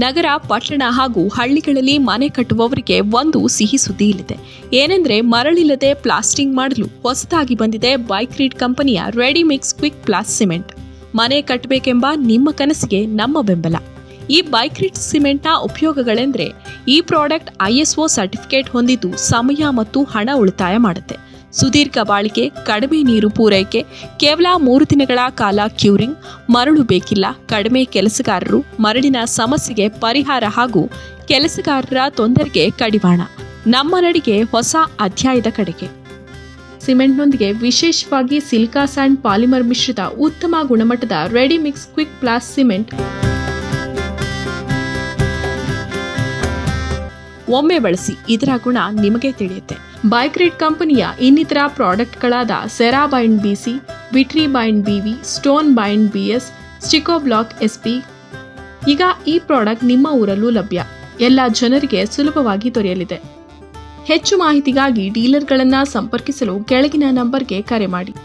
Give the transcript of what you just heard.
ನಗರ, ಪಟ್ಟಣ ಹಾಗೂ ಹಳ್ಳಿಗಳಲ್ಲಿ ಮನೆ ಕಟ್ಟುವವರಿಗೆ ಒಂದು ಸಿಹಿ ಸುದ್ದಿ ಇಲ್ಲಿದೆ. ಏನೆಂದ್ರೆ ಮರಳಿಲ್ಲದೆ ಪ್ಲಾಸ್ಟಿಂಗ್ ಮಾಡಲು ಹೊಸದಾಗಿ ಬಂದಿದೆ ಬೈಕ್ರೀಟ್ ಕಂಪನಿಯ ರೆಡಿಮಿಕ್ಸ್ ಕ್ವಿಕ್ ಪ್ಲಾಸ್ ಸಿಮೆಂಟ್. ಮನೆ ಕಟ್ಟಬೇಕೆಂಬ ನಿಮ್ಮ ಕನಸಿಗೆ ನಮ್ಮ ಬೆಂಬಲ. ಈ ಬೈಕ್ರೀಟ್ ಸಿಮೆಂಟ್ನ ಉಪಯೋಗಗಳೆಂದರೆ ಈ ಪ್ರಾಡಕ್ಟ್ ISO ಸರ್ಟಿಫಿಕೇಟ್ ಹೊಂದಿದ್ದು ಸಮಯ ಮತ್ತು ಹಣ ಉಳಿತಾಯ ಮಾಡುತ್ತೆ. ಸುದೀರ್ಘ ಬಾಳಿಕೆ, ಕಡಿಮೆ ನೀರು ಪೂರೈಕೆ, ಕೇವಲ 3 ದಿನಗಳ ಕಾಲ ಕ್ಯೂರಿಂಗ್, ಮರಳು ಬೇಕಿಲ್ಲ, ಕಡಿಮೆ ಕೆಲಸಗಾರರು, ಮರಳಿನ ಸಮಸ್ಯೆಗೆ ಪರಿಹಾರ ಹಾಗೂ ಕೆಲಸಗಾರರ ತೊಂದರೆಗೆ ಕಡಿವಾಣ. ನಮ್ಮ ನಡಿಗೆ ಹೊಸ ಅಧ್ಯಾಯದ ಕಡೆಗೆ. ಸಿಮೆಂಟ್ನೊಂದಿಗೆ ವಿಶೇಷವಾಗಿ ಸಿಲಿಕಾ ಸ್ಯಾಂಡ್ ಪಾಲಿಮರ್ ಮಿಶ್ರಿತ ಉತ್ತಮ ಗುಣಮಟ್ಟದ ರೆಡಿಮಿಕ್ಸ್ ಕ್ವಿಕ್ ಪ್ಲಾಸ್ ಸಿಮೆಂಟ್ ಒಮ್ಮೆ ಬಳಸಿ, ಇದರ ಗುಣ ನಿಮಗೆ ತಿಳಿಯುತ್ತೆ. ಬೈಕ್ರೀಟ್ ಕಂಪನಿಯ ಇನ್ನಿತರ ಪ್ರಾಡಕ್ಟ್ಗಳಾದ Cera Bind BC, Vitri Bind BV, Stone Bind BS, Sticko Block SP. ಈಗ ಈ ಪ್ರಾಡಕ್ಟ್ ನಿಮ್ಮ ಊರಲ್ಲೂ ಲಭ್ಯ. ಎಲ್ಲ ಜನರಿಗೆ ಸುಲಭವಾಗಿ ದೊರೆಯಲಿದೆ. ಹೆಚ್ಚು ಮಾಹಿತಿಗಾಗಿ ಡೀಲರ್ಗಳನ್ನು ಸಂಪರ್ಕಿಸಲು ಕೆಳಗಿನ ನಂಬರ್ಗೆ ಕರೆ ಮಾಡಿ.